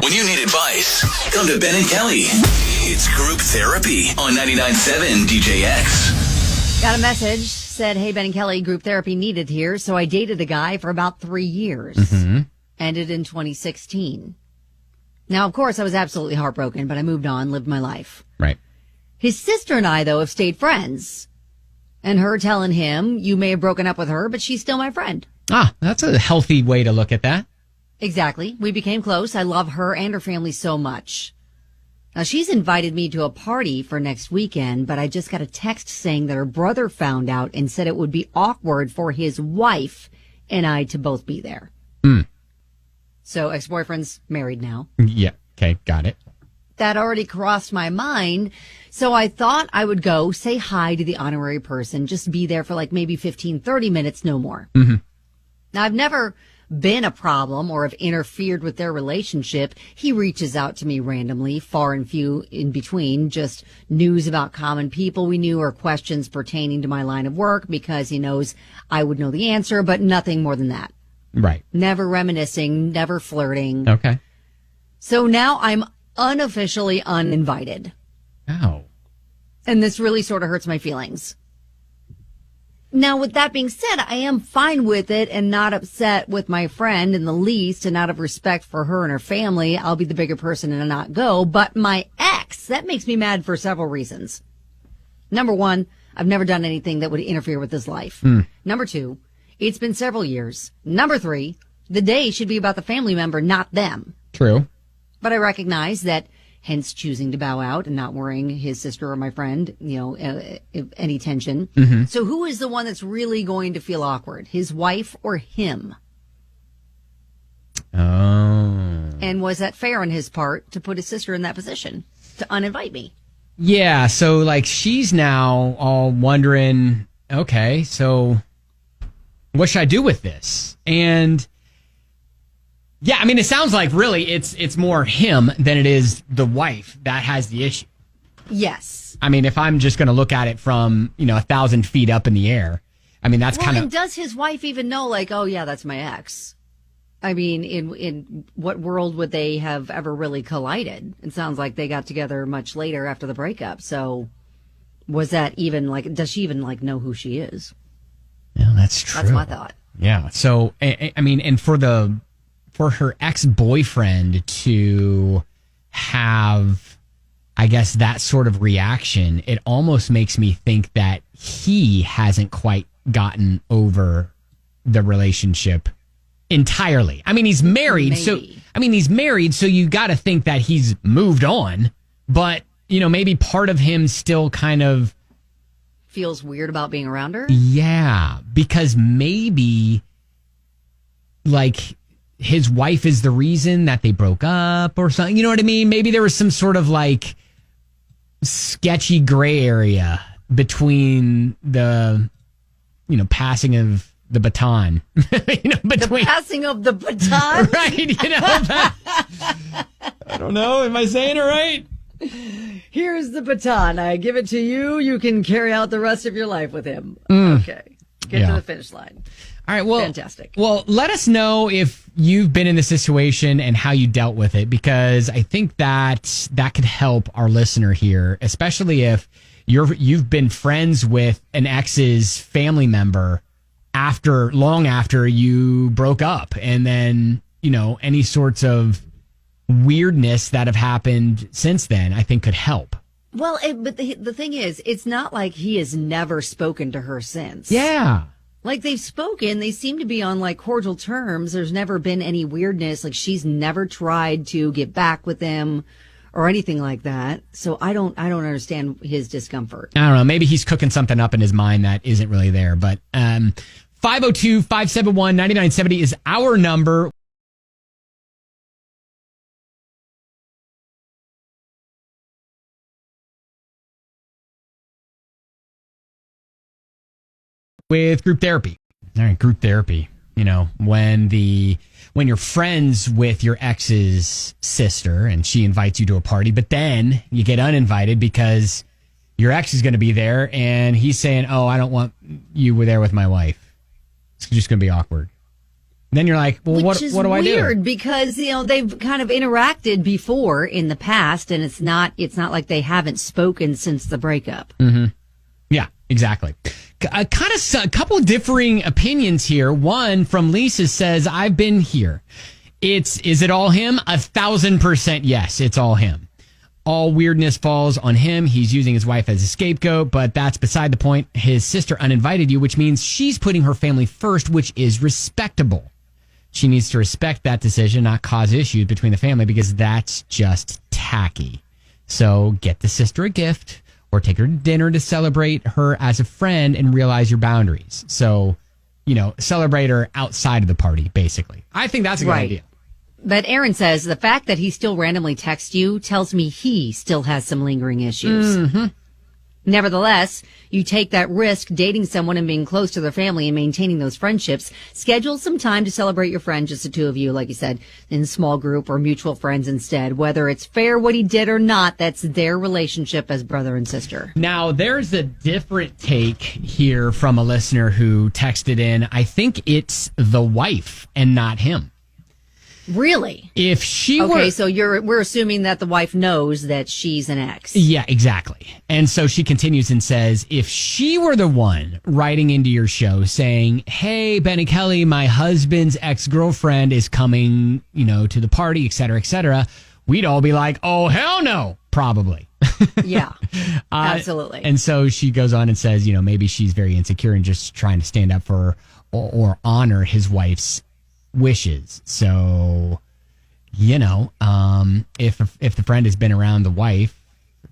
When you need advice, come to Ben and Kelly. It's Group Therapy on 99.7 DJX. Got a message, said, hey, Ben and Kelly, group therapy needed here. So I dated a guy for about 3 years. Ended in 2016. Now, of course, I was absolutely heartbroken, but I moved on, lived my life. Right. His sister and I, though, have stayed friends. And her telling him, you may have broken up with her, but she's still my friend. Ah, that's a healthy way to look at that. Exactly. We became close. I love her and her family so much. Now, she's invited me to a party for next weekend, but I just got a text saying that her brother found out and said it would be awkward for his wife and I to both be there. So ex-boyfriend's married now. Yeah. Okay. Got it. That already crossed my mind. So I thought I would go say hi to the honorary person, just be there for like maybe 15, 30 minutes, no more. Now, I've never been a problem or have interfered with their relationship. He reaches out to me randomly, far and few in between, just news about common people we knew or questions pertaining to my line of work because he knows I would know the answer, but nothing more than that. Right. Never reminiscing, never flirting. Okay. So now I'm unofficially uninvited. Oh. And this really sort of hurts my feelings. Now, with that being said, I am fine with it and not upset with my friend in the least, and out of respect for her and her family, I'll be the bigger person and not go. But my ex, that makes me mad for several reasons. Number one, I've never done anything that would interfere with his life. Number two, it's been several years. Number three, the day should be about the family member, not them. True. But I recognize that, hence choosing to bow out and not worrying his sister or my friend, any tension. So who is the one that's really going to feel awkward, his wife or him? Oh. And was that fair on his part to put his sister in that position, to uninvite me? Yeah, so like she's now all wondering, okay, so what should I do with this? And yeah, I mean, it sounds like really it's more him than it is the wife that has the issue. Yes. I mean, if I'm just going to look at it from, 1,000 feet up in the air, I mean, that's kind of... And does his wife even know, like, oh, yeah, that's my ex? I mean, in what world would they have ever really collided? It sounds like they got together much later after the breakup. So was that even, like, does she even, like, know who she is? Yeah, that's true. That's my thought. Yeah. So, I mean, and for her ex-boyfriend to have, I guess, that sort of reaction, it almost makes me think that he hasn't quite gotten over the relationship entirely. I mean, he's married. Maybe. So you got to think that he's moved on, but, maybe part of him still kind of feels weird about being around her? Yeah, because maybe, like, his wife is the reason that they broke up or something. You know what I mean? Maybe there was some sort of, like, sketchy gray area between the, passing of the baton. The passing of the baton? Right, I don't know. Am I saying it right? Here's the baton. I give it to you. You can carry out the rest of your life with him. Okay. Get to the finish line. All right. Well, fantastic. Well, let us know if you've been in this situation and how you dealt with it, because I think that could help our listener here, especially if you've been friends with an ex's family member long after you broke up, and then, any sorts of weirdness that have happened since then, I think could help. Well, but the thing is, it's not like he has never spoken to her since. Yeah. Like, they've spoken. They seem to be on, like, cordial terms. There's never been any weirdness. Like, she's never tried to get back with him or anything like that. So I don't understand his discomfort. I don't know. Maybe he's cooking something up in his mind that isn't really there. But 502-571-9970 is our number. With group therapy. All right, group therapy. When you're friends with your ex's sister and she invites you to a party, but then you get uninvited because your ex is going to be there and he's saying, oh, I don't want you there with my wife. It's just going to be awkward. Then you're like, well, what do I do? Weird because, they've kind of interacted before in the past, and it's not like they haven't spoken since the breakup. Mm-hmm. Yeah, exactly. A couple of differing opinions here. One from Lisa says, I've been here. Is it all him? 1,000% yes, it's all him. All weirdness falls on him. He's using his wife as a scapegoat, but that's beside the point. His sister uninvited you, which means she's putting her family first, which is respectable. She needs to respect that decision, not cause issues between the family, because that's just tacky. So get the sister a gift or take her to dinner to celebrate her as a friend and realize your boundaries. So, celebrate her outside of the party, basically. I think that's a good idea. But Aaron says the fact that he still randomly texts you tells me he still has some lingering issues. Mm-hmm. Nevertheless, you take that risk dating someone and being close to their family and maintaining those friendships. Schedule some time to celebrate your friend, just the two of you, like you said, in a small group or mutual friends instead. Whether it's fair what he did or not, that's their relationship as brother and sister. Now, there's a different take here from a listener who texted in. I think it's the wife and not him. Really? If she were... Okay, so we're assuming that the wife knows that she's an ex. Yeah, exactly. And so she continues and says, if she were the one writing into your show saying, hey, Ben and Kelly, my husband's ex-girlfriend is coming, to the party, et cetera, we'd all be like, oh, hell no, probably. Yeah, absolutely. And so she goes on and says, maybe she's very insecure and just trying to stand up for or honor his wife's wishes. So, if the friend has been around the wife,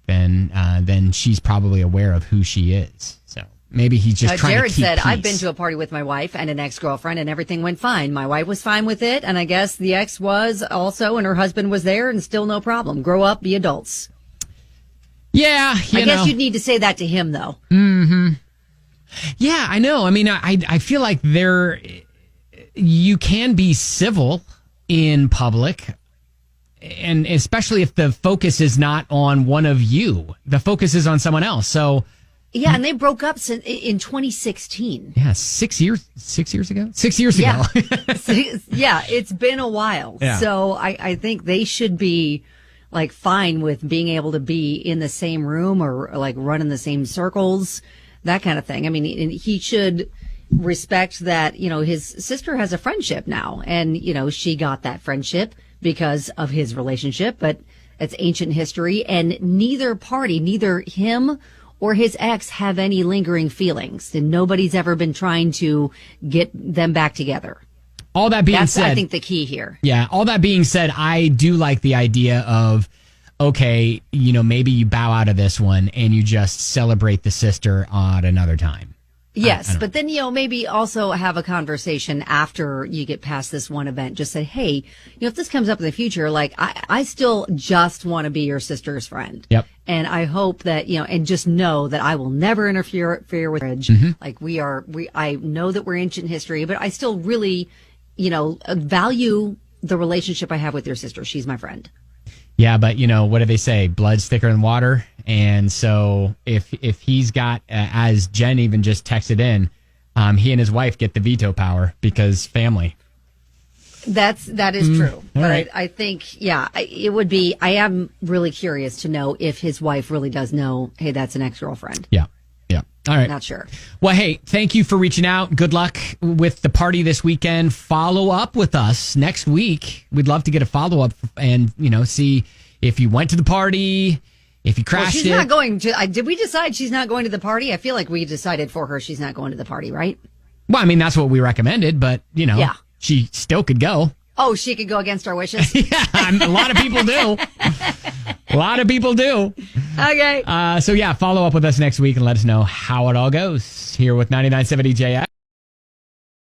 then she's probably aware of who she is. So maybe he's just trying Jared to keep said, peace. I've been to a party with my wife and an ex-girlfriend and everything went fine. My wife was fine with it, and I guess the ex was also, and her husband was there, and still no problem. Grow up, be adults. Yeah, I guess you'd need to say that to him, though. Mm-hmm. Yeah, I know. I mean, I feel like you can be civil in public, and especially if the focus is not on one of you, the focus is on someone else. So yeah, and they broke up in 2016. Yeah, 6 years ago. 6 years ago. Yeah, it's been a while. Yeah. So I think they should be like fine with being able to be in the same room or like run in the same circles, that kind of thing. I mean, he should respect that, his sister has a friendship now, and, she got that friendship because of his relationship, but it's ancient history, and neither party, neither him or his ex have any lingering feelings, and nobody's ever been trying to get them back together. All that being That's, said, I think, the key here. Yeah, all that being said, I do like the idea of, okay, maybe you bow out of this one and you just celebrate the sister at another time. Yes, but then, maybe also have a conversation after you get past this one event. Just say, hey, if this comes up in the future, like, I still just want to be your sister's friend. Yep. And I hope that, and just know that I will never interfere with marriage. Mm-hmm. Like, I know that we're ancient history, but I still really, value the relationship I have with your sister. She's my friend. Yeah, but what do they say? Blood's thicker than water. And so if he's got, as Jen even just texted in, he and his wife get the veto power because family. That is true. But right. I think, it would be, I am really curious to know if his wife really does know, hey, that's an ex-girlfriend. Yeah. All right. Not sure. Well, hey, thank you for reaching out. Good luck with the party this weekend. Follow up with us next week. We'd love to get a follow-up and, see if you went to the party, if you crashed she's not going to. Did we decide she's not going to the party? I feel like we decided for her she's not going to the party, right? Well, I mean, that's what we recommended, but, Yeah. she still could go. Oh, she could go against our wishes? Yeah, a lot of people do. A lot of people do. Okay. So, follow up with us next week and let us know how it all goes here with 99.7 DJX.